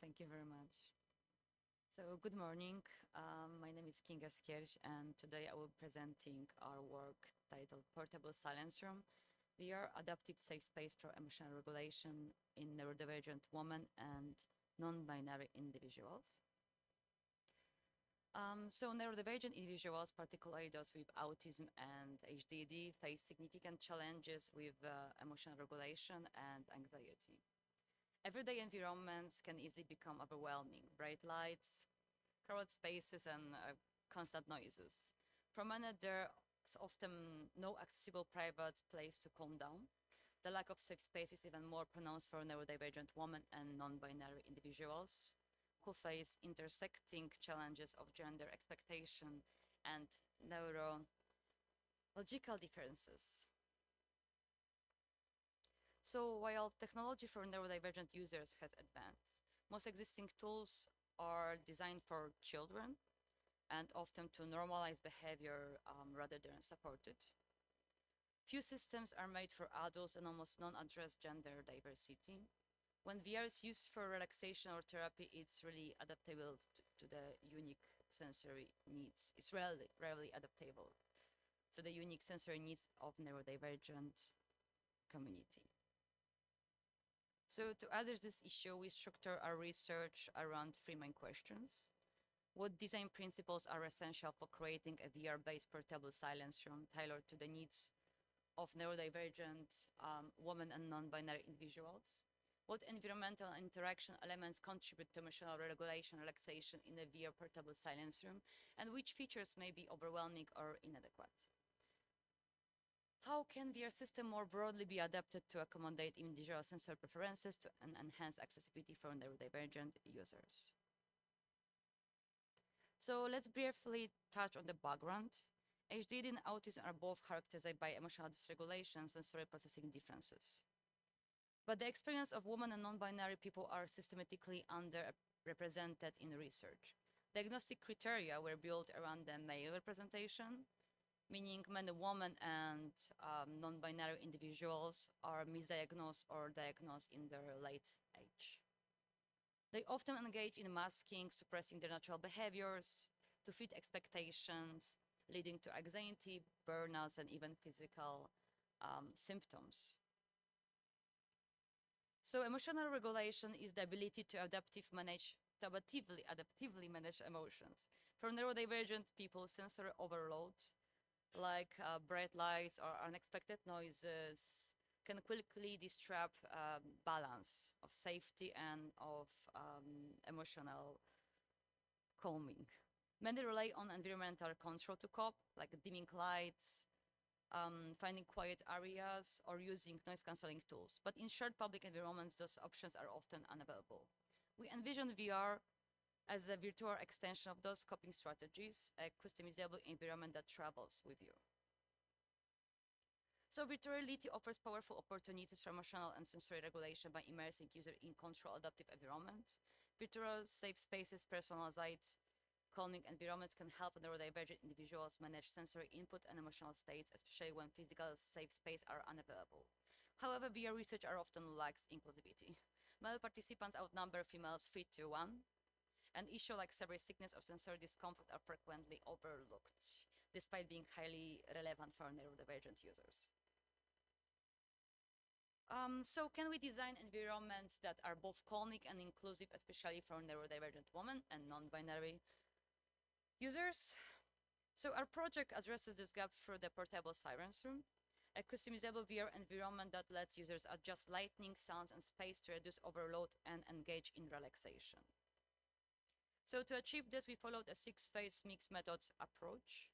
Thank you very much. So good morning. My name is Kinga Skierś, and today I will be presenting our work titled Portable Silence Room, VR Adaptive Safe Space for Emotional Regulation in Neurodivergent Women and Non-Binary Individuals. So neurodivergent individuals, particularly those with autism and HDD, face significant challenges with emotional regulation and anxiety. Everyday environments can easily become overwhelming. Bright lights, crowded spaces, and constant noises. For many, there's often no accessible private place to calm down. The lack of safe space is even more pronounced for neurodivergent women and non-binary individuals who face intersecting challenges of gender expectation and neurological differences. So while technology for neurodivergent users has advanced, most existing tools are designed for children and often to normalize behavior rather than support it. Few systems are made for adults and almost none address gender diversity. When VR is used for relaxation or therapy, it's really adaptable to the unique sensory needs. It's rarely adaptable to the unique sensory needs of neurodivergent community. So to address this issue, we structure our research around three main questions. What design principles are essential for creating a VR-based portable silence room tailored to the needs of neurodivergent women and non-binary individuals? What environmental and interaction elements contribute to emotional regulation, relaxation in a VR portable silence room? And which features may be overwhelming or inadequate? How can VR system more broadly be adapted to accommodate individual sensory preferences and enhance accessibility for neurodivergent users? So let's briefly touch on the background. HDD and autism are both characterized by emotional dysregulation and sensory processing differences. But the experience of women and non-binary people are systematically underrepresented in research. Diagnostic criteria were built around the male representation, meaning many women and non-binary individuals are misdiagnosed or diagnosed in their late age. They often engage in masking, suppressing their natural behaviors to fit expectations, leading to anxiety, burnouts, and even physical symptoms. So emotional regulation is the ability to adaptively manage emotions. For neurodivergent people, sensory overload like bright lights or unexpected noises can quickly disrupt balance of safety and of emotional calming. Many rely on environmental control to cope, like dimming lights, finding quiet areas, or using noise-canceling tools. But in shared public environments, those options are often unavailable. We envision VR as a virtual extension of those coping strategies, a customizable environment that travels with you. So virtual reality offers powerful opportunities for emotional and sensory regulation by immersing users in controlled adaptive environments. Virtual safe spaces, personalized calming environments can help neurodivergent individuals manage sensory input and emotional states, especially when physical safe spaces are unavailable. However, VR research often lacks inclusivity. Male participants outnumber females 3-1, and issues like severe sickness or sensory discomfort are frequently overlooked, despite being highly relevant for neurodivergent users. So can we design environments that are both calming and inclusive, especially for neurodivergent women and non-binary users? So our project addresses this gap through the portable silence room, a customizable VR environment that lets users adjust lighting, sounds, and space to reduce overload and engage in relaxation. So to achieve this, we followed a 6-phase mixed methods approach.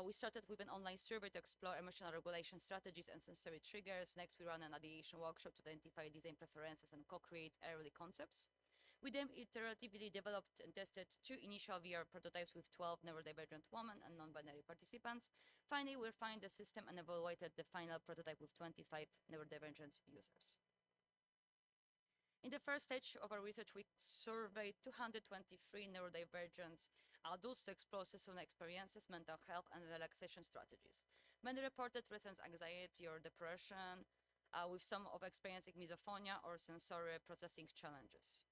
We started with an online survey to explore emotional regulation strategies and sensory triggers. Next, we ran an ideation workshop to identify design preferences and co-create early concepts. We then iteratively developed and tested 2 initial VR prototypes with 12 neurodivergent women and non-binary participants. Finally, we refined the system and evaluated the final prototype with 25 neurodivergent users. In the first stage of our research, we surveyed 223 neurodivergent adults to explore sensory experiences, mental health, and relaxation strategies. Many reported recent anxiety or depression, with some of experiencing misophonia or sensory processing challenges.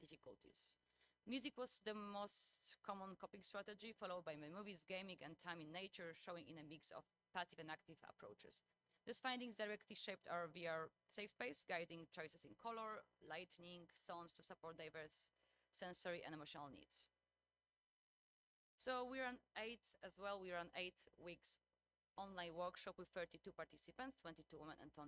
difficulties. Music was the most common coping strategy, followed by movies, gaming, and time in nature, showing in a mix of passive and active approaches. These findings directly shaped our VR safe space, guiding choices in color, lighting, sounds to support diverse sensory and emotional needs. So we ran we ran 8 weeks online workshop with 32 participants, 22 women and 10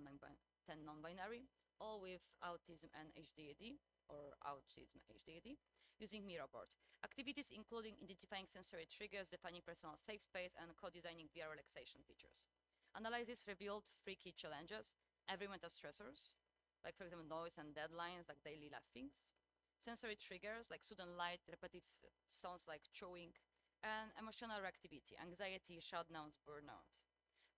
non-binary, all with autism and HDAD, or autism HDAD, using Miro board. Activities including identifying sensory triggers, defining personal safe space, and co-designing VR relaxation features. Analysis revealed 3 key challenges: environmental stressors, like for example noise and deadlines, like daily life things; sensory triggers, like sudden light, repetitive sounds like chewing; and emotional reactivity, anxiety, shutdowns, burnout.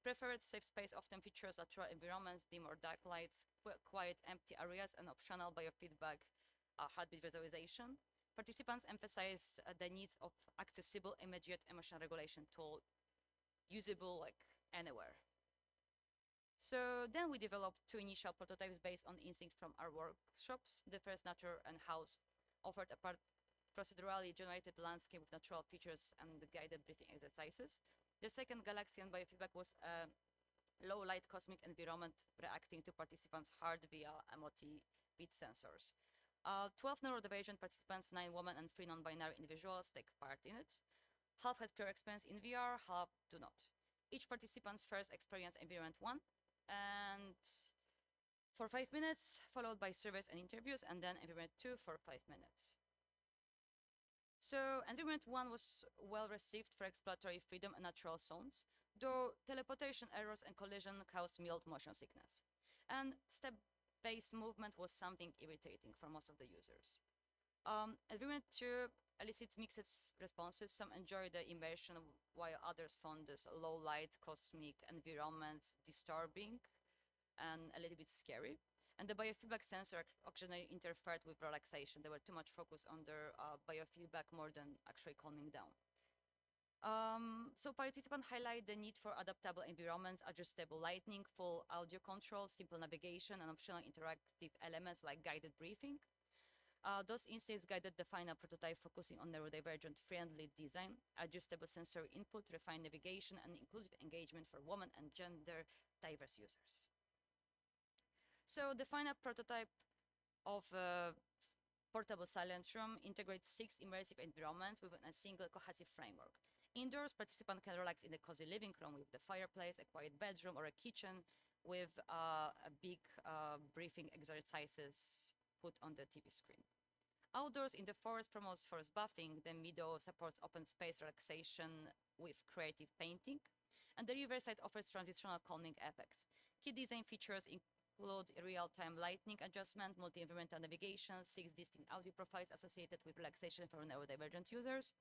Preferred safe space often features natural environments, dim or dark lights, quiet, empty areas, and optional biofeedback heartbeat visualization. Participants emphasize the needs of accessible, immediate emotional regulation tool, usable like anywhere. So then we developed 2 initial prototypes based on instincts from our workshops. The first, Nature and House, offered a procedurally generated landscape with natural features and the guided breathing exercises. The second, Galaxy and Biofeedback, was a low-light cosmic environment reacting to participants' heart via multi-beat sensors. 12 neurodivergent participants, 9 women and 3 non-binary individuals, take part in it. Half had pure experience in VR, half do not. Each participant's first experience environment 1, and for 5 minutes, followed by surveys and interviews, and then environment 2 for 5 minutes. So environment 1 was well received for exploratory freedom and natural zones, though teleportation errors and collision caused mild motion sickness. And step-based movement was something irritating for most of the users. Environment 2 elicits mixed responses. Some enjoyed the immersion, while others found this low-light cosmic environment disturbing and a little bit scary. And the biofeedback sensor occasionally interfered with relaxation. They were too much focused on their biofeedback more than actually calming down. So participants highlight the need for adaptable environments, adjustable lighting, full audio control, simple navigation, and optional interactive elements like guided briefing. Those instincts guided the final prototype, focusing on neurodivergent friendly design, adjustable sensory input, refined navigation, and inclusive engagement for women and gender diverse users. So the final prototype of portable silent room integrates 6 immersive environments within a single cohesive framework. Indoors, participants can relax in a cozy living room with the fireplace, a quiet bedroom, or a kitchen with a big briefing exercises put on the TV screen. Outdoors, in the forest, promotes forest buffing. The meadow supports open space relaxation with creative painting. And the riverside offers transitional calming effects. Key design features include real-time lighting adjustment, multi-environmental navigation, 6 distinct audio profiles associated with relaxation for neurodivergent users.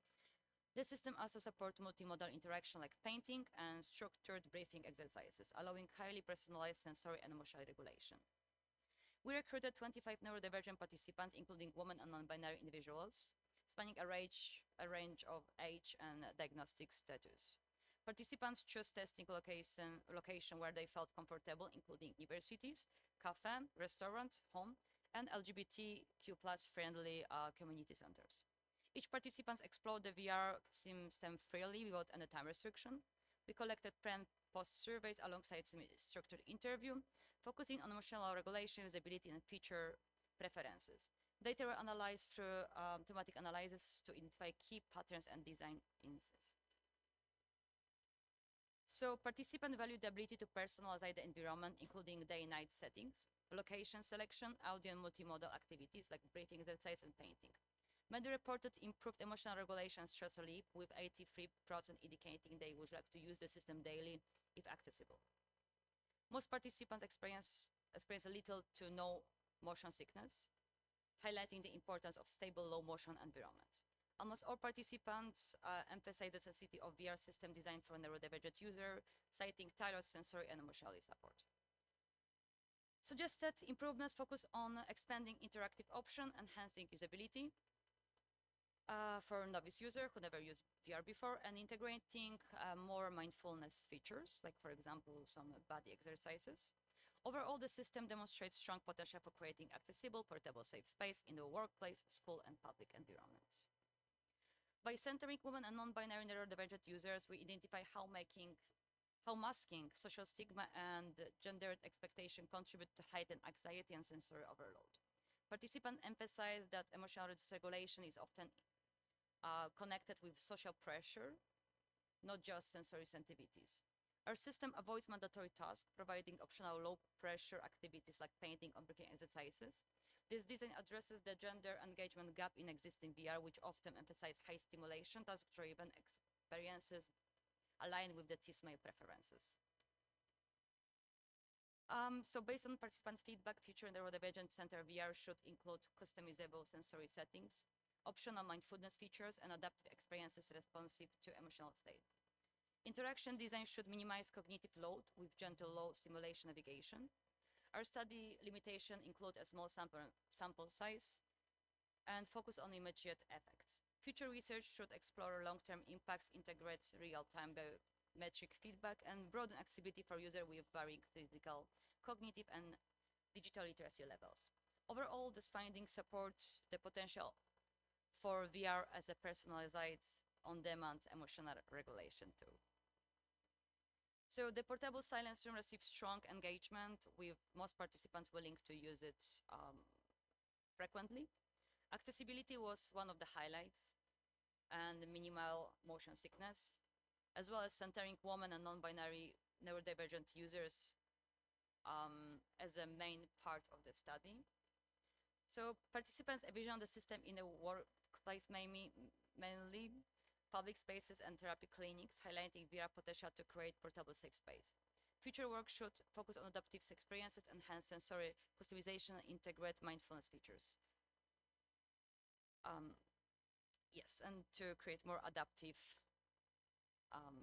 The system also supports multimodal interaction like painting and structured breathing exercises, allowing highly personalized sensory and emotional regulation. We recruited 25 neurodivergent participants, including women and non-binary individuals, spanning a range of age and diagnostic status. Participants chose testing location where they felt comfortable, including universities, cafe, restaurants, home, and LGBTQ+ friendly community centers. Each participant explored the VR system freely without any time restriction. We collected pre- and post surveys alongside structured interview, focusing on emotional regulation, usability, and feature preferences. Data were analyzed through thematic analysis to identify key patterns and design insights. So participants valued the ability to personalize the environment, including day-night settings, location selection, audio and multimodal activities like breathing exercise and painting. Many reported improved emotional regulation and stress relief, with 83% indicating they would like to use the system daily if accessible. Most participants experience little to no motion sickness, highlighting the importance of stable low motion environments. Almost all participants emphasize the necessity of VR system designed for a neurodivergent user, citing tailored sensory and emotional support. Suggested improvements focus on expanding interactive option, enhancing usability for novice user who never used VR before, and integrating more mindfulness features, like for example, some body exercises. Overall, the system demonstrates strong potential for creating accessible, portable, safe space in the workplace, school, and public environments. By centering women and non-binary neurodivergent users, we identify how masking social stigma and gendered expectation contribute to heightened anxiety and sensory overload. Participants emphasize that emotional dysregulation is often connected with social pressure, not just sensory sensitivities. Our system avoids mandatory tasks, providing optional low-pressure activities like painting or breathing exercises. This design addresses the gender engagement gap in existing VR, which often emphasize high stimulation, task-driven experiences aligned with the ISMAR preferences. So based on participant feedback, future neurodivergent center VR should include customizable sensory settings, optional mindfulness features, and adaptive experiences responsive to emotional state. Interaction design should minimize cognitive load with gentle low stimulation navigation. Our study limitation include a small sample size and focus on immediate effects. Future research should explore long-term impacts, integrate real-time biometric feedback, and broaden accessibility for users with varying physical, cognitive, and digital literacy levels. Overall, this finding supports the potential for VR as a personalized, on-demand emotional regulation tool. So the portable silence room received strong engagement, with most participants willing to use it frequently. Accessibility was one of the highlights, and minimal motion sickness, as well as centering women and non-binary neurodivergent users as a main part of the study. So participants envision the system in a workplace mainly public spaces and therapy clinics, highlighting VR potential to create portable safe space. Future work should focus on adaptive experiences, enhance sensory customization, and integrate mindfulness features. Yes, and to create more adaptive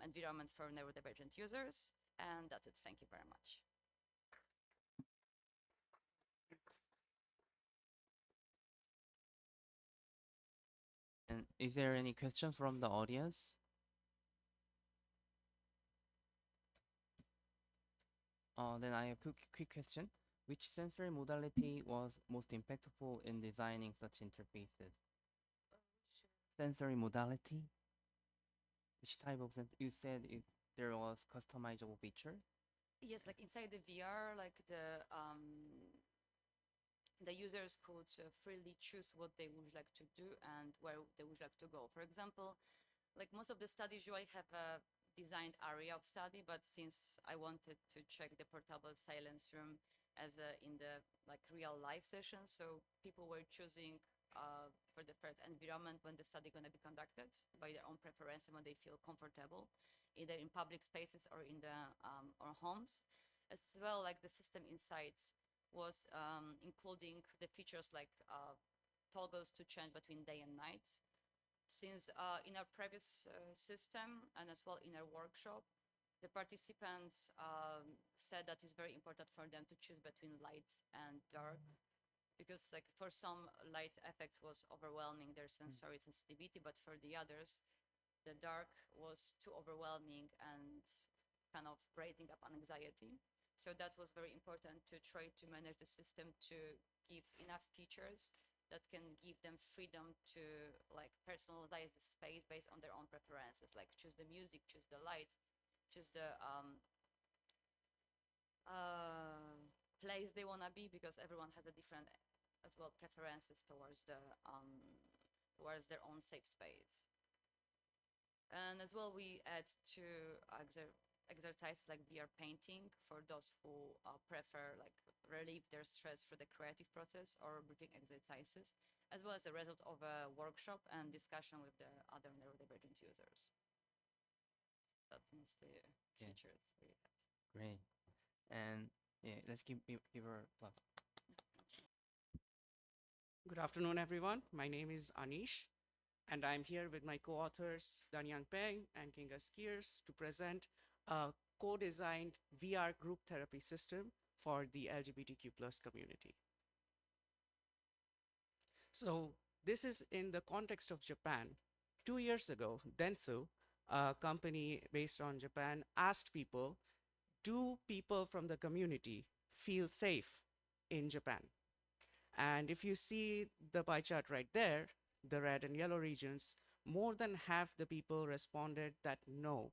environment for neurodivergent users. And that's it. Thank you very much. And is there any question from the audience? Then I have a quick question. Which sensory modality was most impactful in designing such interfaces? Sensory modality? Which type of you said there was customizable feature? Yes, like inside the VR, like the users could freely choose what they would like to do and where they would like to go. For example, like most of the studies usually have a designed area of study, but since I wanted to check the portable silence room as in the like real life session, so people were choosing for the first environment when the study going to be conducted by their own preference and when they feel comfortable, either in public spaces or in the or homes. As well, like the system insights was including the features like toggles to change between day and night. Since in our previous system and as well in our workshop, the participants said that it's very important for them to choose between light and dark, because like for some, light effects was overwhelming their sensory sensitivity, but for the others, the dark was too overwhelming and kind of raising up anxiety. So that was very important to try to manage the system to give enough features that can give them freedom to like personalize the space based on their own preferences, like choose the music, choose the light, choose the place they want to be, because everyone has a different as well preferences towards towards their own safe space. And as well, we add to exercises like VR painting for those who prefer like relieve their stress through the creative process, or breathing exercises, as well as a result of a workshop and discussion with the other neurodivergent users. That's mostly features we had. Great. And yeah, let's give her applause. Good afternoon, everyone. My name is Anish, and I'm here with my co-authors, Danyang Peng and Kinga Skiers, to present a co-designed VR group therapy system for the LGBTQ plus community. So this is in the context of Japan. 2 years ago, Dentsu, a company based on Japan, asked people, do people from the community feel safe in Japan. And if you see the pie chart right there, the red and yellow regions, more than half the people responded that no,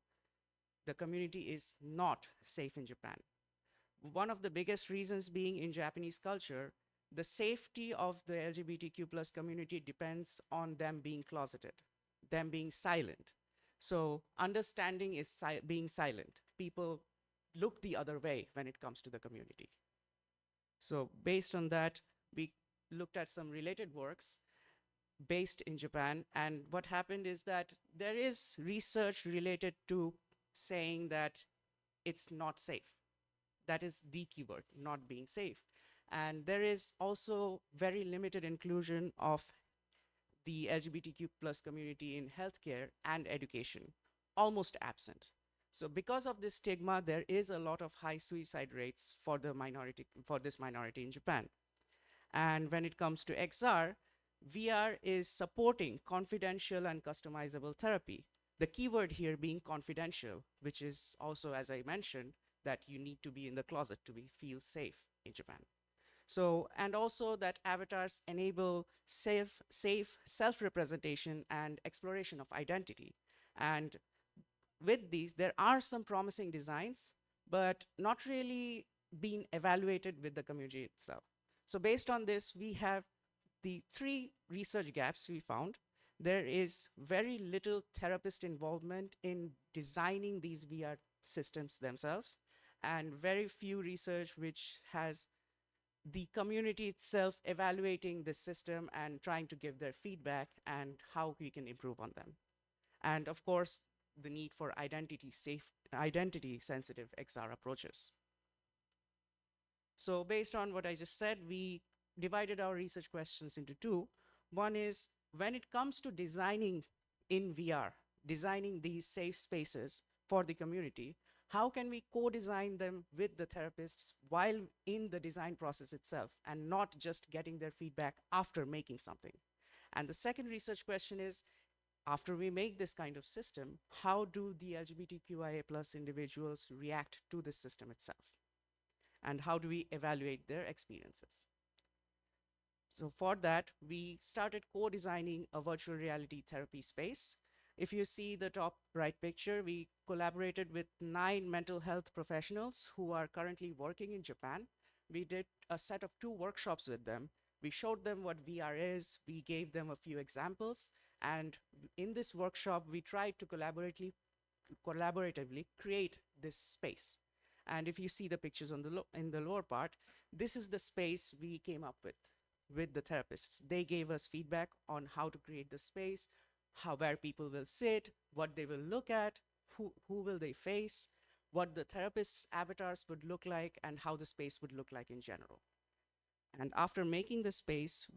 the community is not safe in Japan. One of the biggest reasons being in Japanese culture, the safety of the LGBTQ plus community depends on them being closeted, them being silent. So understanding is being silent. People look the other way when it comes to the community. So based on that, we looked at some related works based in Japan. And what happened is that there is research related to saying that it's not safe. That is the keyword, not being safe. And there is also very limited inclusion of the LGBTQ plus community in healthcare and education, almost absent. So because of this stigma, there is a lot of high suicide rates for this minority in Japan. And when it comes to XR, VR is supporting confidential and customizable therapy. The keyword here being confidential, which is also, as I mentioned, that you need to be in the closet to feel safe in Japan. So, and also that avatars enable safe self-representation and exploration of identity. And with these, there are some promising designs, but not really being evaluated with the community itself. So based on this, we have the 3 research gaps we found. There is very little therapist involvement in designing these VR systems themselves, and very few research which has the community itself evaluating the system and trying to give their feedback and how we can improve on them. And of course, the need for identity sensitive XR approaches. So based on what I just said, we divided our research questions into 2. One is, when it comes to designing in VR, designing these safe spaces for the community, how can we co-design them with the therapists while in the design process itself and not just getting their feedback after making something? And the second research question is, after we make this kind of system, how do the LGBTQIA plus individuals react to the system itself? And how do we evaluate their experiences? So for that, we started co-designing a virtual reality therapy space. If you see the top right picture, we collaborated with 9 mental health professionals who are currently working in Japan. We did a set of 2 workshops with them. We showed them what VR is, we gave them a few examples, and in this workshop, we tried to collaboratively create this space. And if you see the pictures on in the lower part, this is the space we came up with the therapists. They gave us feedback on how to create the space, where people will sit, what they will look at, who will they face, what the therapists' avatars would look like, and how the space would look like in general. And after making the space,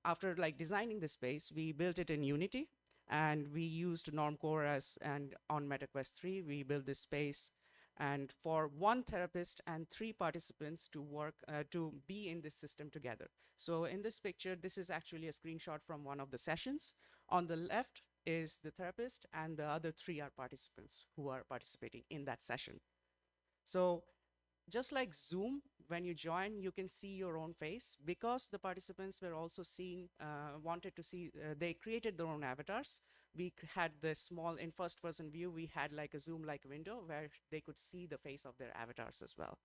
after designing the space, we built it in Unity, and we used Normcore and on MetaQuest 3, we built this space. And for 1 therapist and 3 participants to work, to be in this system together. So in this picture, this is actually a screenshot from one of the sessions. On the left is the therapist, and the other 3 are participants who are participating in that session. So just like Zoom, when you join, you can see your own face. Because the participants were also wanted to see, they created their own avatars. We had this small, in first-person view, we had like a Zoom-like window where they could see the face of their avatars as well.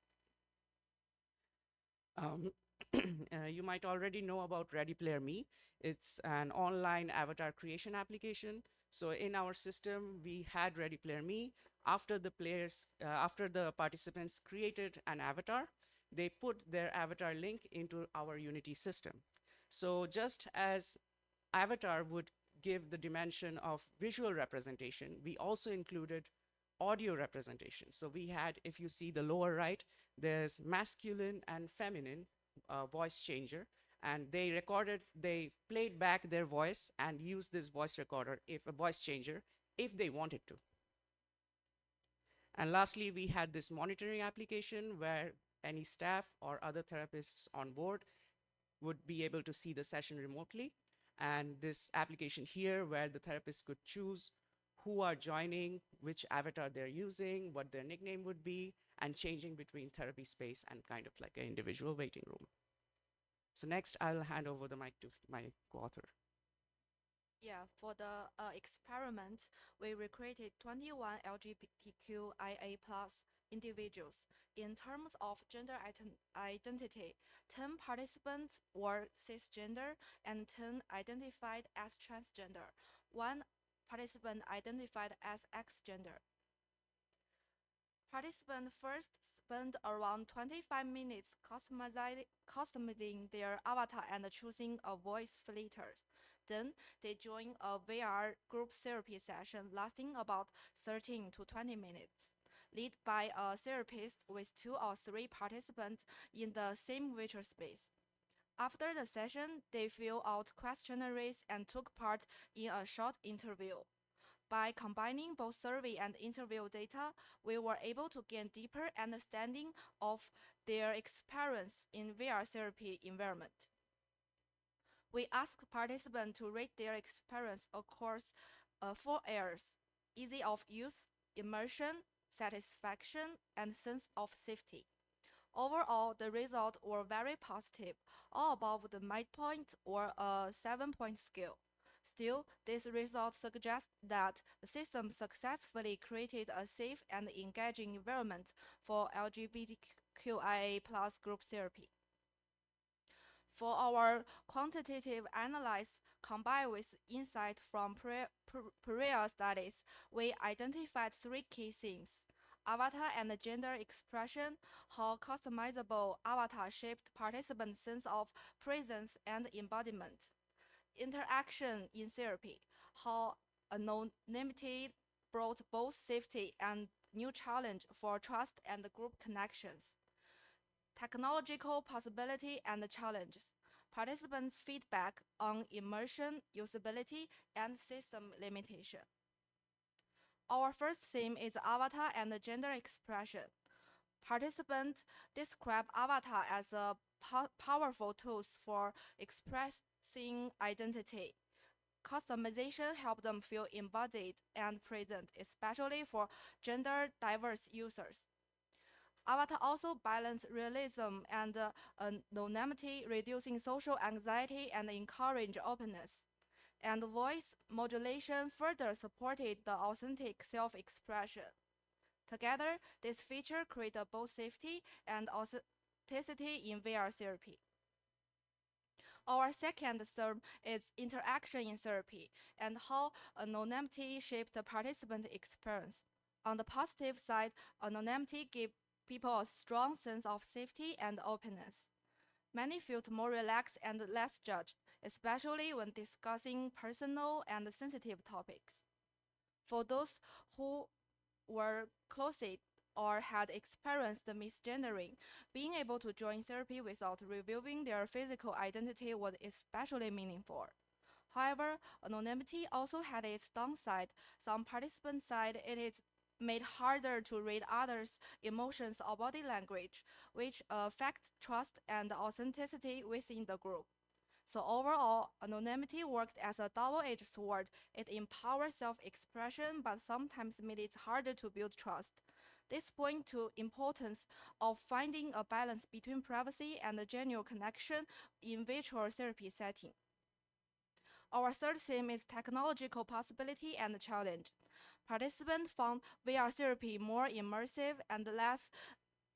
You might already know about Ready Player Me. It's an online avatar creation application. So in our system, we had Ready Player Me. After the participants created an avatar, they put their avatar link into our Unity system. So just as avatar would give the dimension of visual representation, we also included audio representation. So we had, if you see the lower right, there's masculine and feminine voice changer, and they played back their voice and used this voice recorder, if a voice changer, if they wanted to. And lastly, we had this monitoring application where any staff or other therapists on board would be able to see the session remotely. And this application here, where the therapist could choose who are joining, which avatar they're using, what their nickname would be, and changing between therapy space and kind of like an individual waiting room. So next, I'll hand over the mic to my co-author. Yeah, for the experiment, we recruited 21 LGBTQIA plus individuals. In terms of gender identity, 10 participants were cisgender and 10 identified as transgender. One participant identified as X-gender. Participants first spent around 25 minutes customizing their avatar and choosing a voice filter. Then they join a VR group therapy session lasting about 13 to 20 minutes, led by a therapist with 2 or 3 participants in the same virtual space. After the session, they fill out questionnaires and took part in a short interview. By combining both survey and interview data, we were able to gain deeper understanding of their experience in VR therapy environment. We asked participants to rate their experience across 4 areas: easy of use, immersion, satisfaction, and sense of safety. Overall, the results were very positive, all above the midpoint or a 7-point scale. Still, these results suggest that the system successfully created a safe and engaging environment for LGBTQIA plus group therapy. For our quantitative analysis, combined with insight from prior studies, we identified 3 key themes: avatar and gender expression, how customizable avatar shaped participants' sense of presence and embodiment; interaction in therapy, how anonymity brought both safety and new challenge for trust and group connections; technological possibility and challenges, participants' feedback on immersion, usability, and system limitation. Our first theme is avatar and gender expression. Participants describe avatar as a powerful tools for expressing identity. Customization helps them feel embodied and present, especially for gender diverse users. Avatar also balance realism and anonymity, reducing social anxiety and encourage openness. And voice modulation further supported the authentic self-expression. Together, this feature created both safety and authenticity in VR therapy. Our second theme is interaction in therapy and how anonymity shaped the participant experience. On the positive side, anonymity gave people a strong sense of safety and openness. Many felt more relaxed and less judged, especially when discussing personal and sensitive topics. For those who were closeted or had experienced misgendering, being able to join therapy without revealing their physical identity was especially meaningful. However, anonymity also had its downside. Some participants said it is made harder to read others' emotions or body language, which affect trust and authenticity within the group. So overall, anonymity worked as a double-edged sword. It empowers self-expression, but sometimes made it harder to build trust. This points to importance of finding a balance between privacy and a genuine connection in virtual therapy setting. Our third theme is technological possibility and challenge. Participants found VR therapy more immersive and less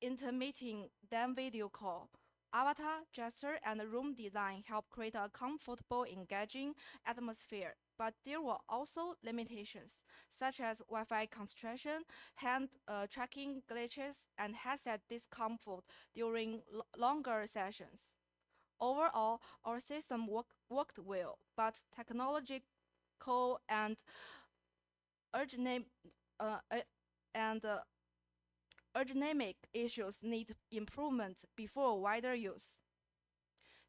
intimidating than video call. Avatar, gesture, and room design help create a comfortable, engaging atmosphere. But there were also limitations, such as Wi-Fi constriction, hand tracking glitches, and headset discomfort during longer sessions. Overall, our system worked well, but technological and ergonomic ergonomic issues need improvement before wider use.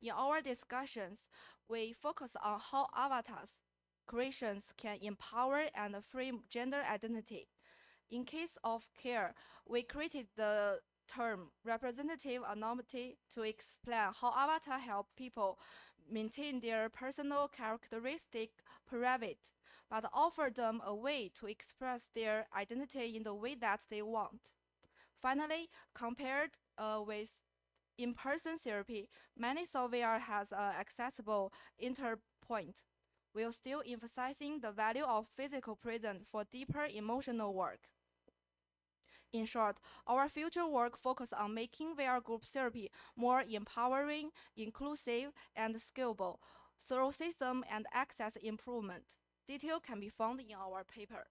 In our discussions, we focus on how avatars creations can empower and frame gender identity. In case of care, we created the term representative anonymity to explain how avatar help people maintain their personal characteristic private, but offer them a way to express their identity in the way that they want. Finally, compared with in-person therapy, many saw VR has an accessible interpoint, while still emphasizing the value of physical presence for deeper emotional work. In short, our future work focuses on making VR group therapy more empowering, inclusive, and scalable through system and access improvement. Detail can be found in our paper.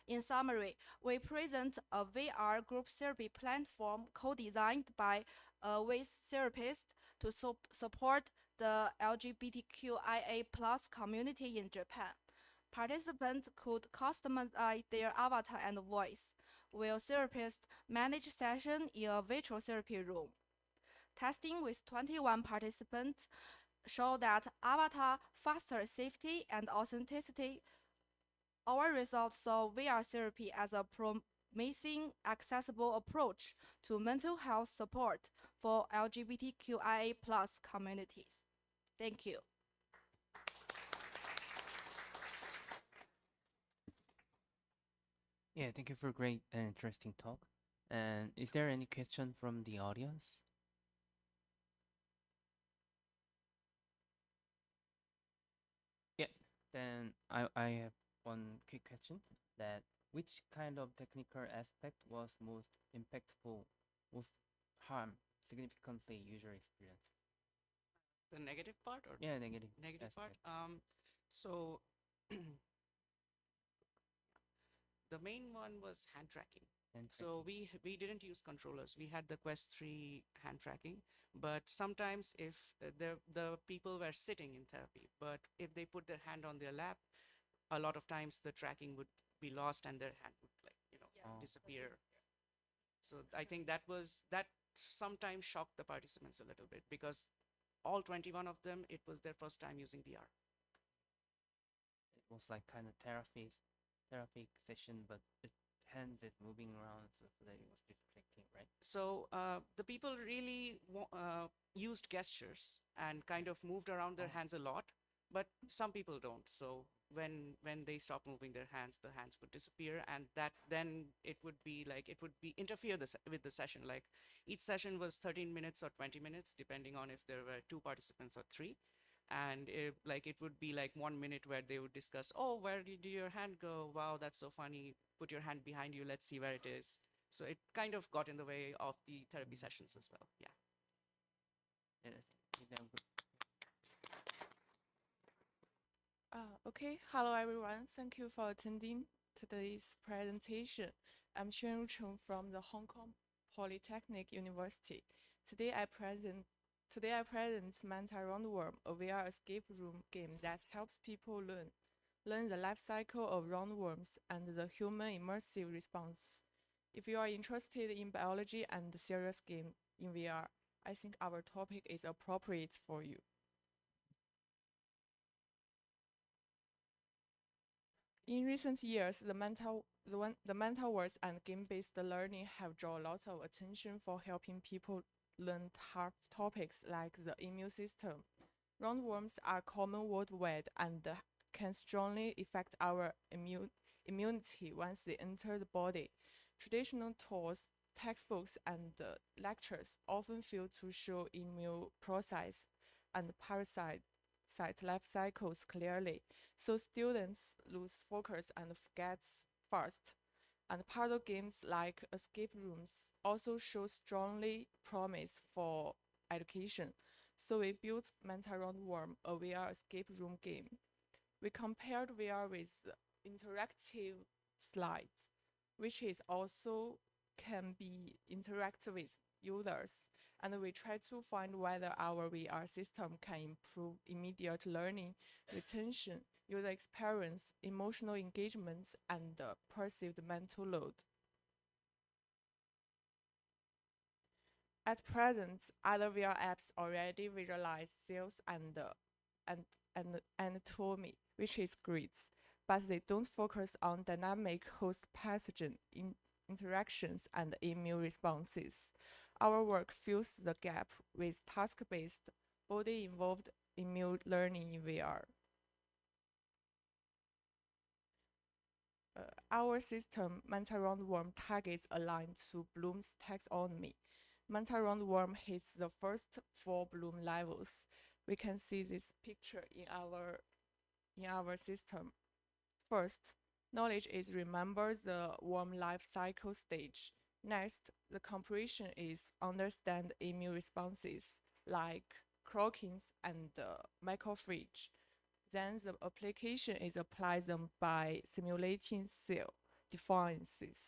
In summary, we present a VR group therapy platform co-designed by with therapists to support the LGBTQIA+ community in Japan. Participants could customize their avatar and voice, while therapists manage sessions in a virtual therapy room. Testing with 21 participants show that avatar foster safety and authenticity. Our results saw VR therapy as a promising, accessible approach to mental health support for LGBTQIA+ communities. Thank you. Yeah, thank you for a great and interesting talk. And is there any question from the audience? Yeah, then I have one quick question that which kind of technical aspect was most impactful, most harm significantly user experience? The negative part or Yeah, negative negative part? aspect. So the main one was hand tracking. And So we didn't use controllers. We had the Quest 3 hand tracking, but sometimes if the people were sitting in therapy, but if they put their hand on their lap, a lot of times the tracking would be lost and their hand would Oh. disappear. So I think that sometimes shocked the participants a little bit because all 21 of them, it was their first time using VR. It was like kind of therapy session, but the hands is moving around, so that it was distracting, right? So the people really used gestures and kind of moved around their Oh. hands a lot, but some people don't. So when they stop moving their hands, the hands would disappear, and that then it would be interfere with the session. Like each session was 13 minutes or 20 minutes, depending on if there were 2 participants or 3. And it would be like 1 minute where they would discuss, oh, where did your hand go? Wow, that's so funny. Put your hand behind you. Let's see where it is. So it kind of got in the way of the therapy sessions as well. Yeah. Yeah, I think that would- Okay, hello everyone. Thank you for attending today's presentation. I'm Xuan Rucheng from the Hong Kong Polytechnic University. Today I present Manta Roundworm, a VR escape room game that helps people learn the life cycle of roundworms and the human immersive response. If you are interested in biology and serious game in VR, I think our topic is appropriate for you. In recent years, the MentalWorks and game-based learning have drawn lots of attention for helping people learn tough topics like the immune system. Roundworms are common worldwide and can strongly affect our immunity once they enter the body. Traditional tools, textbooks, and lectures often fail to show immune process and parasite life cycles clearly, so students lose focus and forget fast. And puzzle games like escape rooms also show strongly promise for education. So we built Manta Roundworm, a VR escape room game. We compared VR with interactive slides, which is also can be interactive with users, and we try to find whether our VR system can improve immediate learning, retention, user experience, emotional engagement, and perceived mental load. At present, other VR apps already visualize cells and anatomy, which is great, but they don't focus on dynamic host pathogen interactions and immune responses. Our work fills the gap with task-based, body-involved immune learning in VR. our system, mental roundworm targets aligned to Bloom's taxonomy. Mental roundworm hits the first 4 Bloom levels. We can see this picture in our system. First, knowledge is remember the worm life cycle stage. Next, the comprehension is understand immune responses like croakings and macrophage. Then the application is apply them by simulating cell defiances.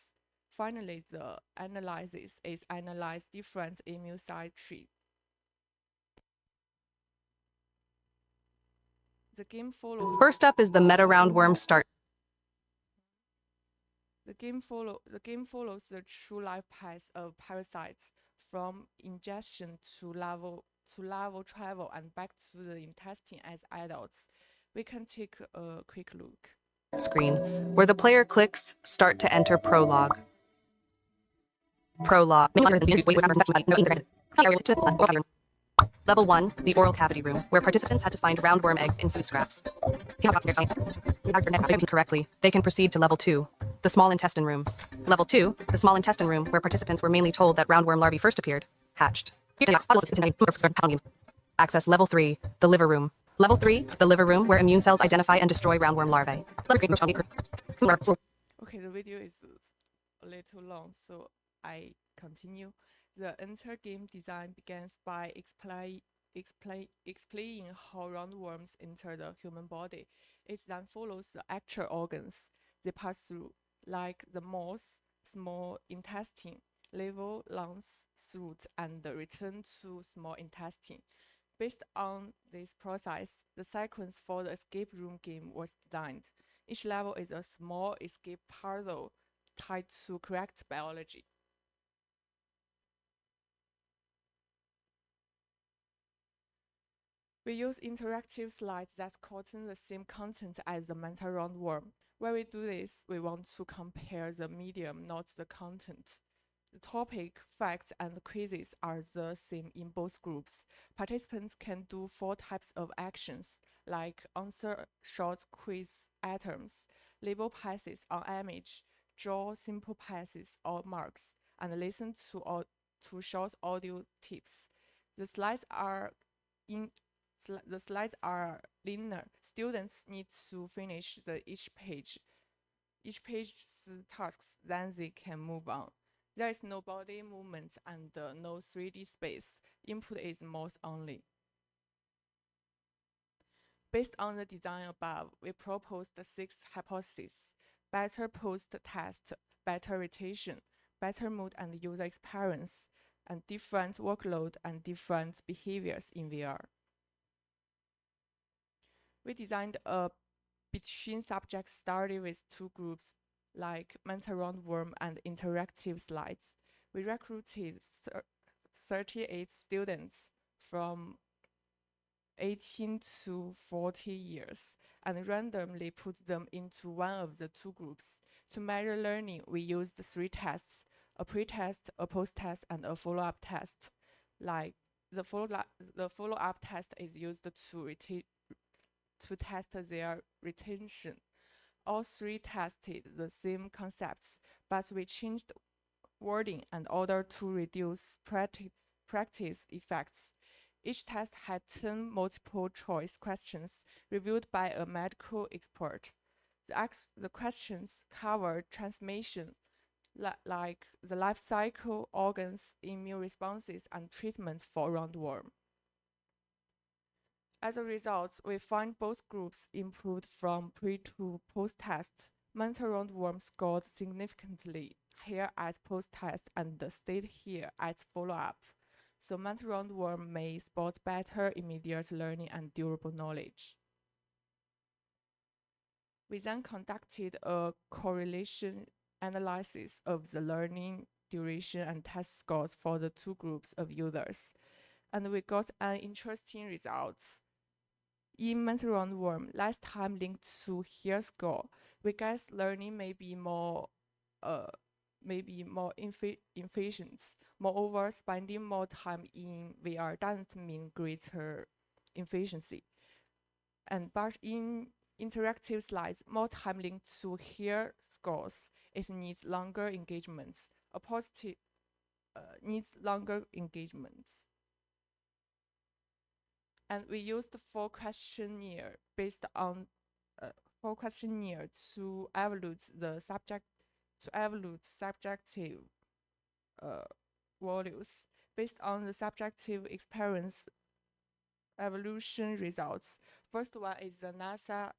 Finally, the analysis is analyze different immune site trees. The game follows. First up is the meta roundworm start. The game follows the true life path of parasites from ingestion to larval travel and back to the intestine as adults. We can take a quick look. Screen, where the player clicks Start to enter Prologue. Prologue. Level 1, the oral cavity room, where participants had to find roundworm eggs in food scraps. Correctly, they can proceed to Level 2, the small intestine room. Level 2, the small intestine room, where participants were mainly told that roundworm larvae first appeared, hatched. Access Level 3, the liver room. Level 3, the liver room, where immune cells identify and destroy roundworm larvae. Okay, the video is a little long, so I continue. The entire game design begins by explaining how roundworms enter the human body. It then follows the actual organs they pass through, like the mouth, small intestine, liver, lungs, throat, and return to small intestine. Based on this process, the sequence for the escape room game was designed. Each level is a small escape puzzle tied to correct biology. We use interactive slides that contain the same content as the mental roundworm. When we do this, we want to compare the medium, not the content. The topic, facts, and quizzes are the same in both groups. Participants can do 4 types of actions, like answer short quiz items, label passes on image, draw simple passes or marks, and listen to short audio tips. The slides are linear. Students need to finish each page's tasks, then they can move on. There is no body movement and no 3D space. Input is mouse only. Based on the design above, we proposed 6 hypotheses: better post-test, better retention, better mood and user experience, and different workload and different behaviors in VR. We designed a between subject study with 2 groups, like mental roundworm and interactive slides. We recruited 38 students from 18 to 40 years and randomly put them into one of the 2 groups. To measure learning, we used 3 tests: a pre-test, a post-test, and a follow-up test. Like the follow-up test is used to test their retention. All 3 tested the same concepts, but we changed wording in order to reduce practice effects. Each test had 10 multiple choice questions reviewed by a medical expert. The questions covered transmission, like the life cycle, organs, immune responses, and treatments for roundworm. As a result, we find both groups improved from pre to post-test. Mental roundworm scored significantly here at post-test and stayed here at follow-up. So mental roundworm may spot better immediate learning and durable knowledge. We then conducted a correlation analysis of the learning duration and test scores for the 2 groups of users, and we got an interesting result. In mental roundworm, less time linked to here score, we guess learning may be more efficient. Moreover, spending more time in VR doesn't mean greater efficiency. But in interactive slides, more time linked to hear scores. It needs longer engagements. A positive needs longer engagements. And we used four questionnaire based on four questionnaire to evaluate the subjective values based on the subjective experience evaluation results. First one is the NASA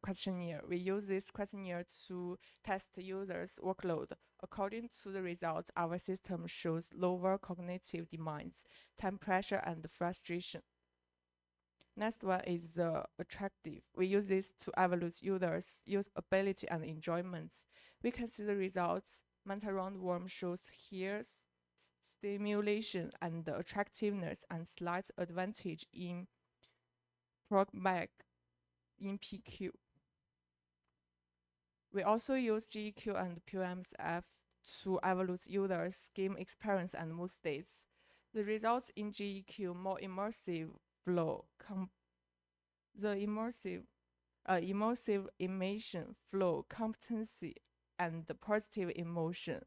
questionnaire. We use this questionnaire to test users' workload. According to the results, our system shows lower cognitive demands, time pressure, and frustration. Next one is attractive. We use this to evaluate users' usability and enjoyment. We can see the results. Mental roundworm shows here stimulation and attractiveness and slight advantage in pragmatic in PQ. We also use GEQ and PUMSF to evaluate users' game experience and mood states. The results in GEQ more immersive flow, immersive emotion flow, competency, and positive emotion.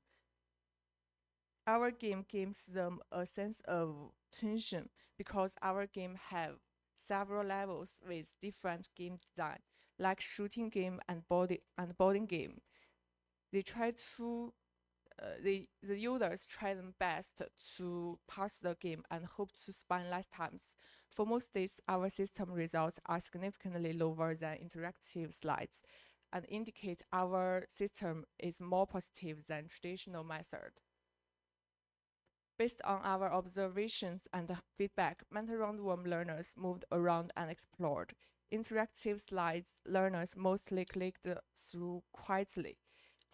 Our game gives them a sense of tension because our game have several levels with different game design, like shooting game and boarding game. They try to the users try their best to pass the game and hope to spend less times. For most days, our system results are significantly lower than interactive slides and indicate our system is more positive than traditional method. Based on our observations and feedback, mental roundworm learners moved around and explored. Interactive slides, learners mostly clicked through quietly.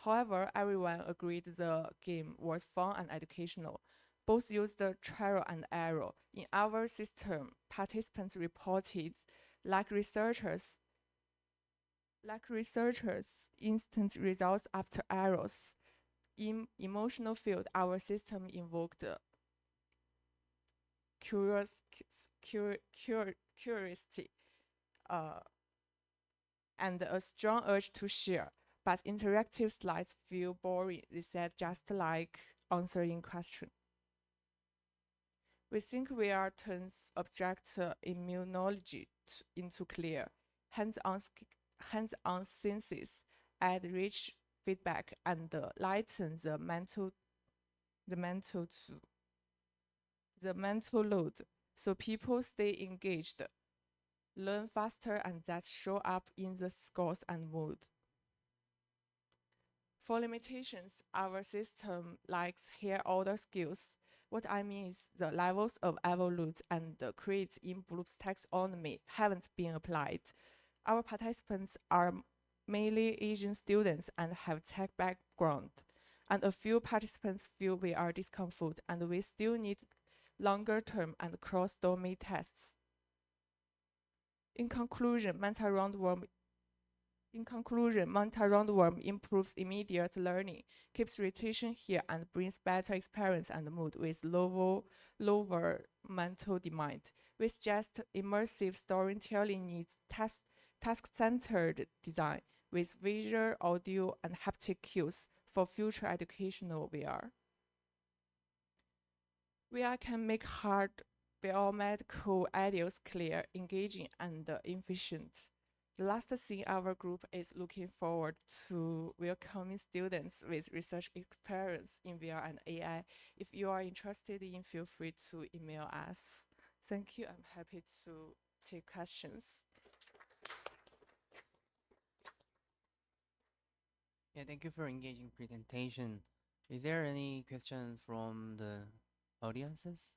However, everyone agreed the game was fun and educational. Both used the trial and error. In our system, participants reported, like researchers, instant results after errors. In emotional field, our system invoked curiosity and a strong urge to share. But interactive slides feel boring, they said, just like answering questions. We think VR turns abstract immunology into clear, hands-on senses, add rich feedback, and lighten the mental load, so people stay engaged, learn faster, and that show up in the scores and mood. For limitations, our system lacks higher order skills. What I mean is the levels of evolute and create in Bloom's taxonomy haven't been applied. Our participants are mainly Asian students and have tech background, and a few participants feel we are discomfort and we still need longer term and cross-domain tests. In conclusion, mental roundworm improves immediate learning, keeps retention here, and brings better experience and mood with lower mental demand. With just immersive storytelling needs task-centered design with visual, audio, and haptic cues for future educational VR. VR can make hard biomedical ideas clear, engaging, and efficient. The last thing our group is looking forward to welcoming students with research experience in VR and AI. If you are interested in, feel free to email us. Thank you. I'm happy to take questions. Yeah, thank you for engaging presentation. Is there any question from the audiences?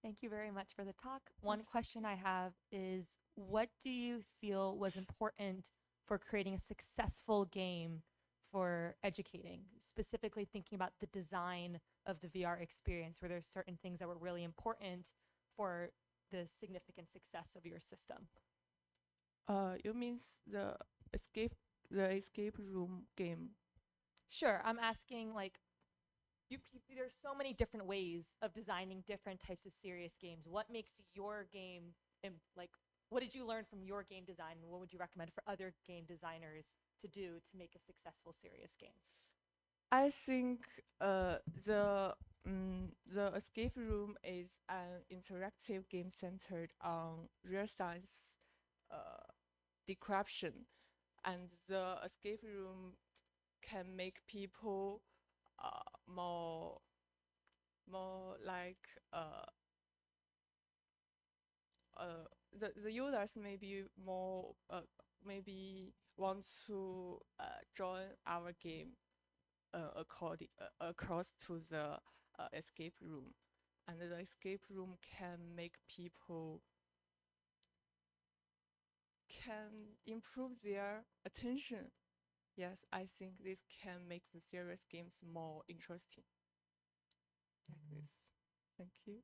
Thank you very much for the talk. One question I have is, what do you feel was important for creating a successful game for educating, specifically thinking about the design of the VR experience? Were there certain things that were really important for the significant success of your system? You mean the escape room game? Sure. I'm asking, like, there's so many different ways of designing different types of serious games. What makes your game like? What did you learn from your game design, and what would you recommend for other game designers to do to make a successful serious game? I think the escape room is an interactive game centered on real science decryption, and the escape room can make people more like the users maybe more maybe want to join our game across to the escape room, and the escape room can make people can improve their attention. Yes, I think this can make the serious games more interesting. Like this. Thank you.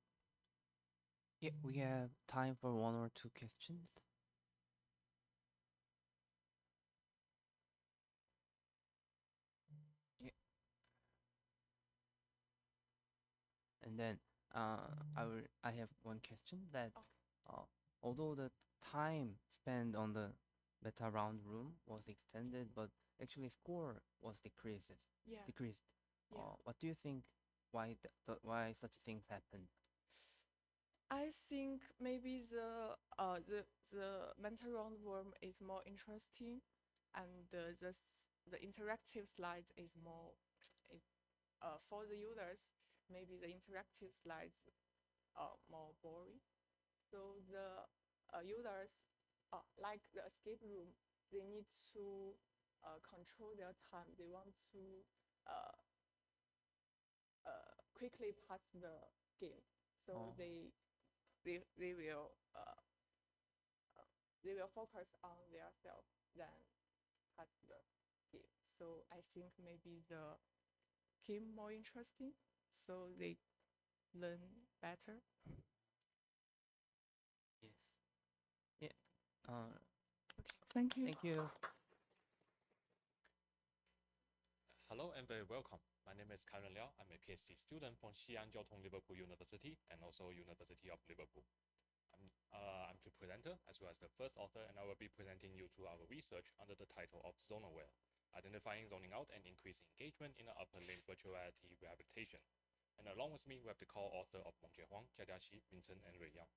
Yeah, we have time for one or two questions. Yeah. And then I have one question that although the time spent on the beta round room was extended, but actually score was decreased. Yeah. Yeah. What do you think? Why such things happen? I think maybe the mental roundworm is more interesting, and the interactive slides is more for the users. Maybe the interactive slides are more boring. So the users, like the escape room, they need to control their time. They want to quickly pass the game. So they will focus on their self than pass the game. So I think maybe the game more interesting, so they learn better. Yes. Yeah. Thank you. Thank you. Hello and very welcome. My name is Karen Liao. I'm a PhD student from Xi'an Jiaotong Liverpool University and also University of Liverpool. I'm the presenter as well as the first author, and I will be presenting you to our research under the title of Zonaware, Identifying Zoning Out and Increasing Engagement in the Upper Limb Virtual Reality Rehabilitation. And along with me, we have the co-author of Mongjie Huang, Jia Jiaxi, Vincent, and Rui Yang.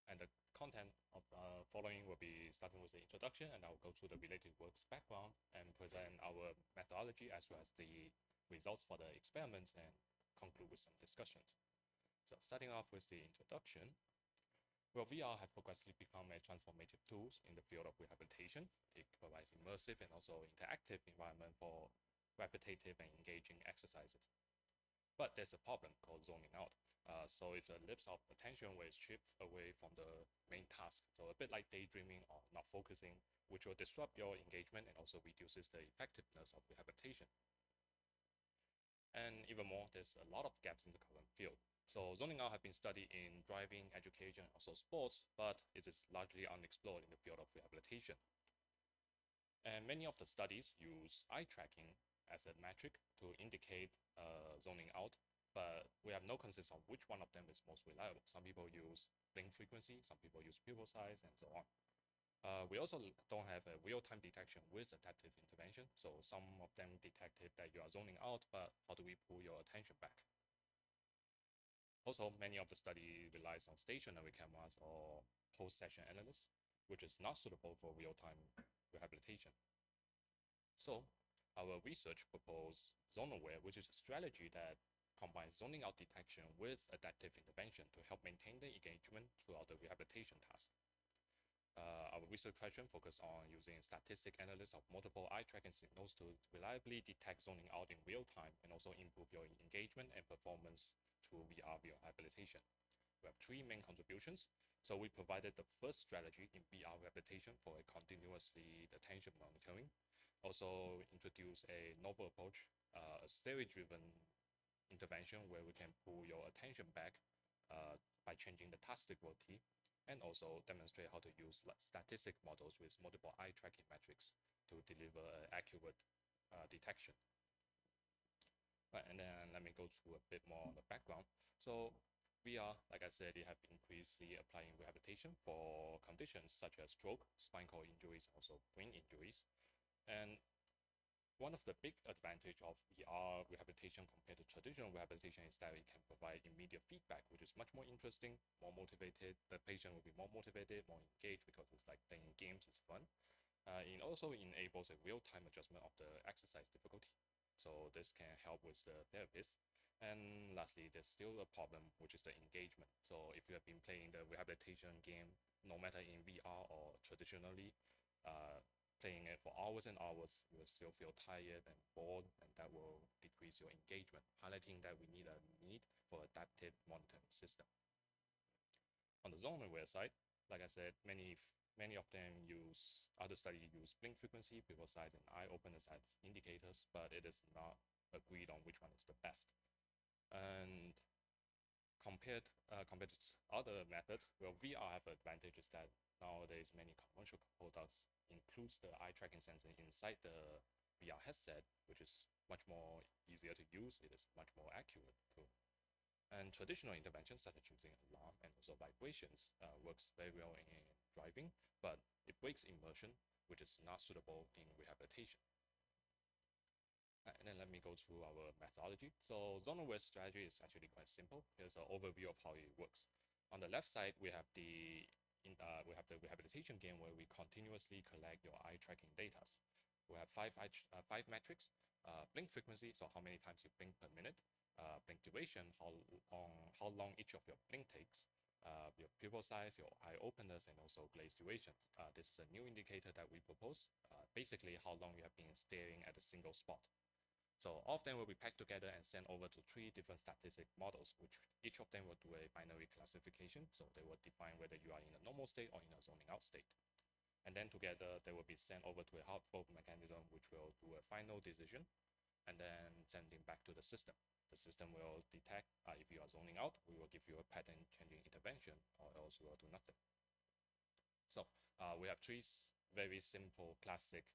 And the content of following will be starting with the introduction, and I'll go through the related works background and present our methodology as well as the results for the experiments and conclude with some discussions. So starting off with the introduction, well, VR has progressively become a transformative tool in the field of rehabilitation. It provides immersive and also interactive environment for repetitive and engaging exercises. But there's a problem called zoning out. So it's a lapse of attention where it's stripped away from the main task. So a bit like daydreaming or not focusing, which will disrupt your engagement and also reduces the effectiveness of rehabilitation. And even more, there's a lot of gaps in the current field. So zoning out has been studied in driving, education, and also sports, but it is largely unexplored in the field of rehabilitation. And many of the studies use eye tracking as a metric to indicate zoning out, but we have no consensus on which one of them is most reliable. Some people use blink frequency, some people use pupil size, and so on. We also don't have a real-time detection with adaptive intervention, so some of them detected that you are zoning out, but how do we pull your attention back? Also, many of the study relies on stationary cameras or post-session analysis, which is not suitable for real-time rehabilitation. So, our research proposed Zonaware, which is a strategy that combines zoning out detection with adaptive intervention to help maintain the engagement throughout the rehabilitation task. Our research question focused on using statistic analysis of multiple eye tracking signals to reliably detect zoning out in real time and also improve your engagement and performance through VR rehabilitation. We have three main contributions. So we provided the first strategy in VR rehabilitation for a continuously attention monitoring. Also introduce a novel approach, a theory-driven intervention where we can pull your attention back by changing the task difficulty, and also demonstrate how to use statistic models with multiple eye tracking metrics to deliver accurate detection. Right, and then let me go through a bit more on the background. So VR, like I said, it have increasingly applying rehabilitation for conditions such as stroke, spine cord injuries, also brain injuries. And one of the big advantage of VR rehabilitation compared to traditional rehabilitation is that it can provide immediate feedback, which is much more interesting, more motivated. The patient will be more motivated, more engaged because it's like playing games is fun. It also enables a real-time adjustment of the exercise difficulty. So this can help with the therapist. And lastly, there's still a problem, which is the engagement. So if you have been playing the rehabilitation game, no matter in VR or traditionally, playing it for hours and hours, you will still feel tired and bored, and that will decrease your engagement, highlighting that we need a need for adaptive monitoring system. On the zoneware side, like I said, many of them use, other studies use blink frequency, pupil size, and eye openness as indicators, but it is not agreed on which one is the best. And compared to other methods, well, VR have advantages that nowadays many commercial products includes the eye tracking sensor inside the VR headset, which is much more easier to use. It is much more accurate too. And traditional interventions such as using alarm and also vibrations works very well in driving, but it breaks immersion, which is not suitable in rehabilitation. And then let me go through our methodology. So zonal strategy is actually quite simple. Here's an overview of how it works. On the left side, we have the rehabilitation game where we continuously collect your eye tracking data. We have five metrics: blink frequency, so how many times you blink per minute; blink duration, how long each of your blink takes; your pupil size, your eye openness, and also glaze duration. This is a new indicator that we propose. Basically, how long you have been staring at a single spot. So all of them will be packed together and sent over to 3 different statistic models, which each of them will do a binary classification. So they will define whether you are in a normal state or in a zoning out state. And then together, they will be sent over to a hub mechanism, which will do a final decision and then sending back to the system. The system will detect if you are zoning out, we will give you a pattern changing intervention, or else we will do nothing. So we have 3 very simple, classic,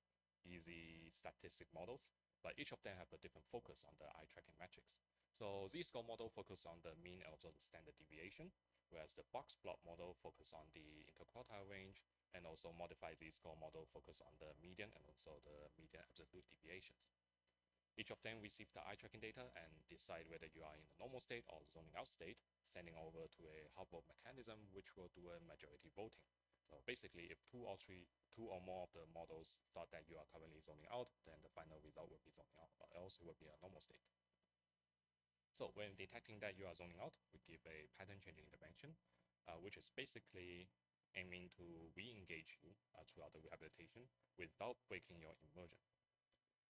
easy statistic models, but each of them have a different focus on the eye tracking metrics. So Z-score model focus on the mean and also the standard deviation, whereas the box plot model focus on the interquartile range, and also modified Z-score model focus on the median and also the median absolute deviations. Each of them receive the eye tracking data and decide whether you are in a normal state or zoning out state, sending over to a hub mechanism which will do a majority voting. So basically, if two or more of the models thought that you are currently zoning out, then the final result will be zoning out, or else it will be a normal state. So when detecting that you are zoning out, we give a pattern changing intervention, which is basically aiming to re-engage you throughout the rehabilitation without breaking your immersion.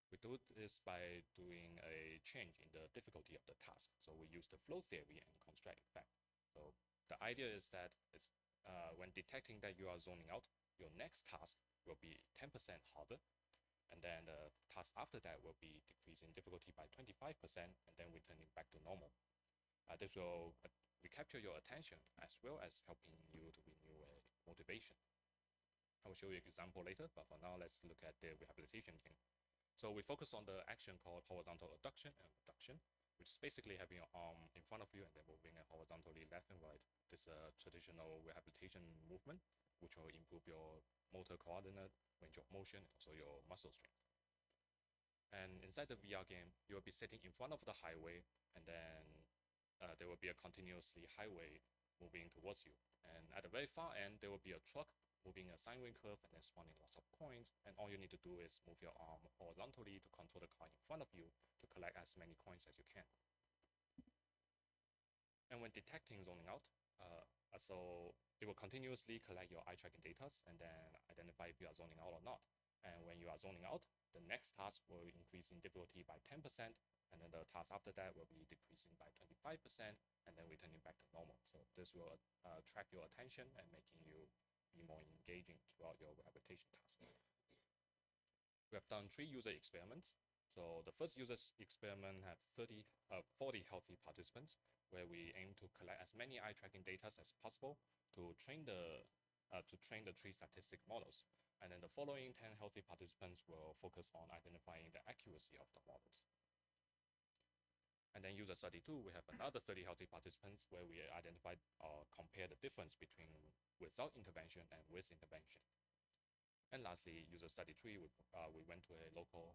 We do this by doing a change in the difficulty of the task. So we use the flow theory and construct effect. So the idea is that it's when detecting that you are zoning out, your next task will be 10% harder, and then the task after that will be decreasing difficulty by 25%, and then returning back to normal. This will recapture your attention as well as helping you to renew a motivation. I will show you an example later, but for now, let's look at the rehabilitation game. So we focus on the action called horizontal adduction and abduction, which is basically having your arm in front of you and then moving it horizontally left and right. This is a traditional rehabilitation movement, which will improve your motor coordinate, range of motion, and also your muscle strength. And inside the VR game, you will be sitting in front of the highway, and then there will be a continuously highway moving towards you. And at the very far end, there will be a truck moving a sine wave curve and then spawning lots of coins. And all you need to do is move your arm horizontally to control the car in front of you to collect as many coins as you can. And when detecting zoning out, so it will continuously collect your eye tracking data and then identify if you are zoning out or not. And when you are zoning out, the next task will increase in difficulty by 10%, and then the task after that will be decreasing by 25%, and then returning back to normal. So this will track your attention and making you be more engaging throughout your rehabilitation task. We have done 3 user experiments. So the first user experiment had 40 healthy participants, where we aim to collect as many eye tracking data as possible to train the 3 statistic models. And then the following 10 healthy participants will focus on identifying the accuracy of the models. And then user study 2, we have another 30 healthy participants where we identified or compare the difference between without intervention and with intervention. And lastly, user study 3, we went to a local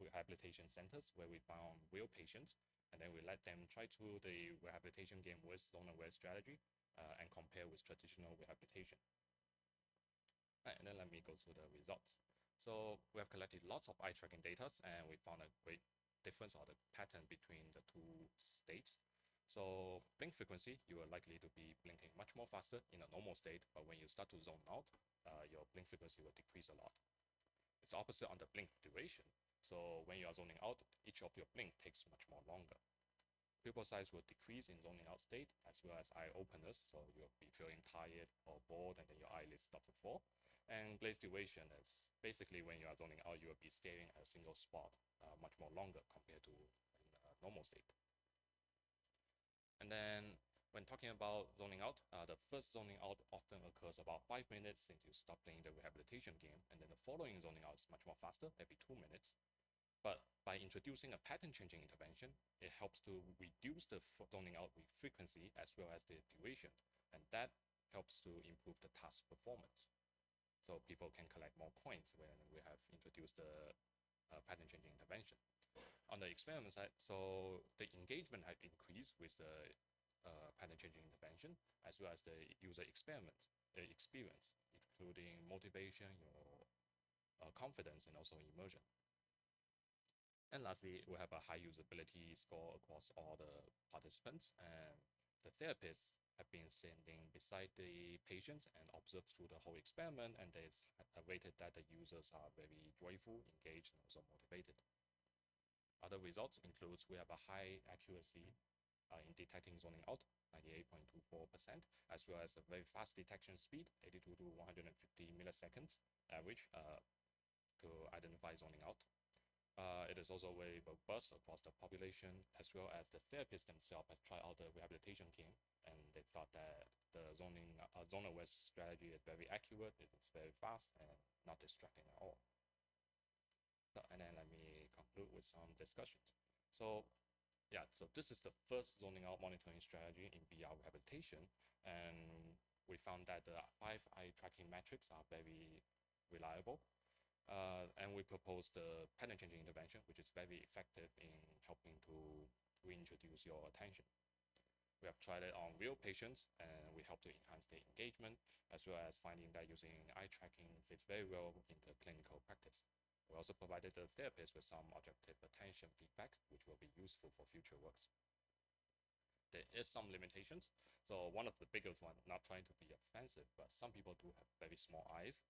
rehabilitation centers where we found real patients, and then we let them try to the rehabilitation game with zone-aware strategy and compare with traditional rehabilitation. And then let me go through the results. So we have collected lots of eye tracking data, and we found a great difference or the pattern between the two states. So blink frequency, you are likely to be blinking much more faster in a normal state, but when you start to zone out, your blink frequency will decrease a lot. It's opposite on the blink duration. So when you are zoning out, each of your blink takes much more longer. Pupil size will decrease in zoning out state, as well as eye openness, so you'll be feeling tired or bored, and then your eyelids start to fall. And glaze duration is basically when you are zoning out, you will be staring at a single spot much more longer compared to in a normal state. And then when talking about zoning out, the first zoning out often occurs about 5 minutes since you stop playing the rehabilitation game, and then the following zoning out is much more faster, maybe 2 minutes. But by introducing a pattern-changing intervention, it helps to reduce the zoning out frequency as well as the duration, and that helps to improve the task performance. So people can collect more points when we have introduced the pattern-changing intervention. On the experiment side, so the engagement had increased with the pattern-changing intervention, as well as the user experience, including motivation, your confidence, and also immersion. And lastly, we have a high usability score across all the participants, and the therapists have been standing beside the patients and observed through the whole experiment, and they rated that the users are very joyful, engaged, and also motivated. Other results includes we have a high accuracy in detecting zoning out, 98.24%, as well as a very fast detection speed, 82 to 150 milliseconds average to identify zoning out. It is also very robust across the population, as well as the therapists themselves have tried out the rehabilitation game, and they thought that the zone-aware strategy is very accurate, it is very fast, and not distracting at all. So, and then let me conclude with some discussions. So yeah, so this is the first zoning out monitoring strategy in VR rehabilitation, and we found that the 5 eye tracking metrics are very reliable. And we proposed the pattern changing intervention, which is very effective in helping to reintroduce your attention. We have tried it on real patients, and we help to enhance the engagement, as well as finding that using eye tracking fits very well in the clinical practice. We also provided the therapist with some objective attention feedback, which will be useful for future works. There is some limitations. So one of the biggest one, not trying to be offensive, but some people do have very small eyes,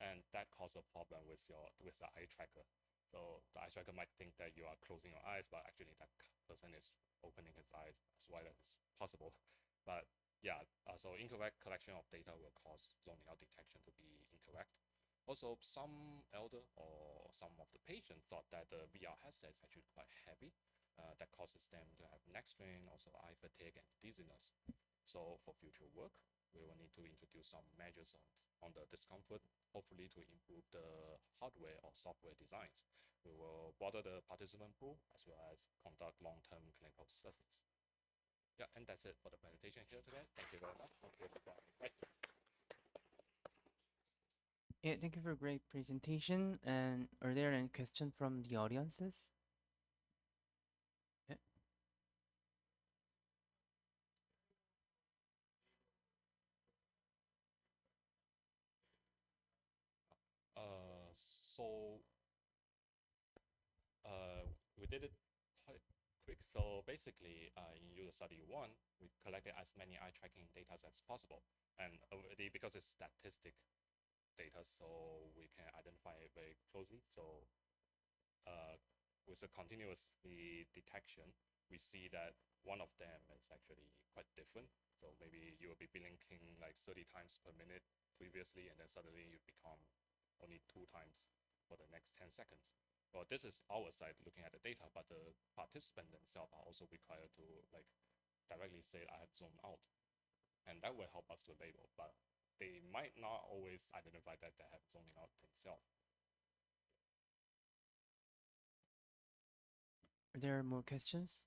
and that causes a problem with the eye tracker. So the eye tracker might think that you are closing your eyes, but actually that person is opening his eyes as wide as possible. But yeah, so incorrect collection of data will cause zoning out detection to be incorrect. Also, some elder or some of the patients thought that the VR headset is actually quite heavy. That causes them to have neck strain, also eye fatigue and dizziness. So for future work, we will need to introduce some measures on the discomfort, hopefully to improve the hardware or software designs. We will broaden the participant pool as well as conduct long-term clinical studies. Yeah, and that's it for the presentation here today. Thank you very much. Yeah, thank you for a great presentation. And are there any questions from the audiences? Yeah. So we did it quite quick. So basically, in user study 1, we collected as many eye tracking data as possible. And already, because it's statistic data, so we can identify it very closely. So with a continuous detection, we see that one of them is actually quite different. So maybe you will be blinking like 30 times per minute previously, and then suddenly you become only 2 times for the next 10 seconds. Well, this is our side looking at the data, but the participant themselves are also required to like directly say, I have zoned out. And that will help us to label, but they might not always identify that they have zoning out themselves. Are there more questions?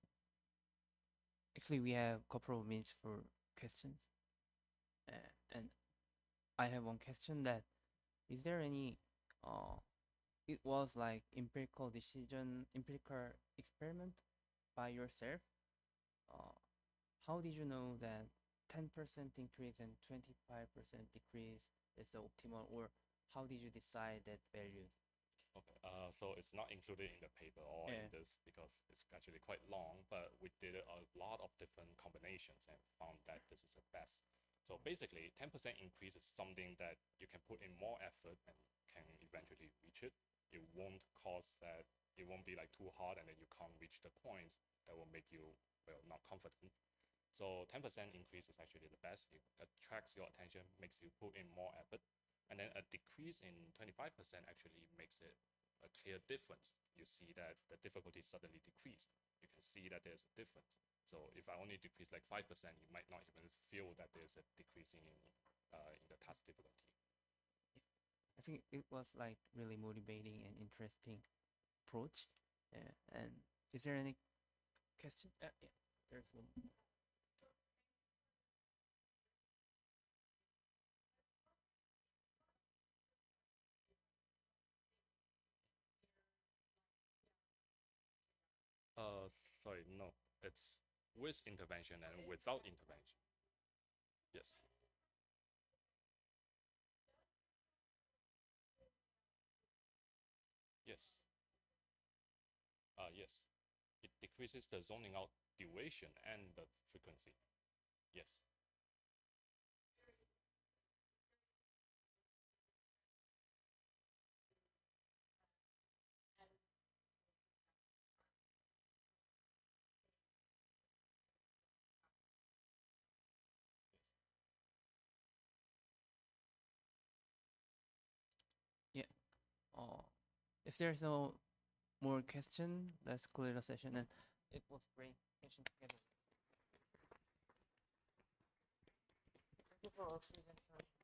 Actually, we have a couple of minutes for questions. And I have one question that is there any it was like empirical experiment by yourself. Uh, how did you know that 10% increase and 25% decrease is the optimal, or how did you decide that value? Okay, so it's not included in the paper or in Yeah. this because it's actually quite long, but we did a lot of different combinations and found that this is the best. So basically, 10% increase is something that you can put in more effort and can eventually reach it. It won't cause that, it won't be like too hard and then you can't reach the points that will make you, well, not confident. So 10% increase is actually the best. It attracts your attention, makes you put in more effort. And then a decrease in 25% actually makes it a clear difference. You see that the difficulty suddenly decreased. You can see that there's a difference. So if I only decrease like 5%, you might not even feel that there's a decrease in the task difficulty. I think it was like really motivating and interesting approach. And is there any question? Yeah, there's one. Sorry, no. It's with intervention and without intervention. Yes. Yes. Yes. It decreases the zoning out duration and the frequency. Yes. Yeah. If there's no more question, let's clear the session. And it was great session together. Thank you for all presentation.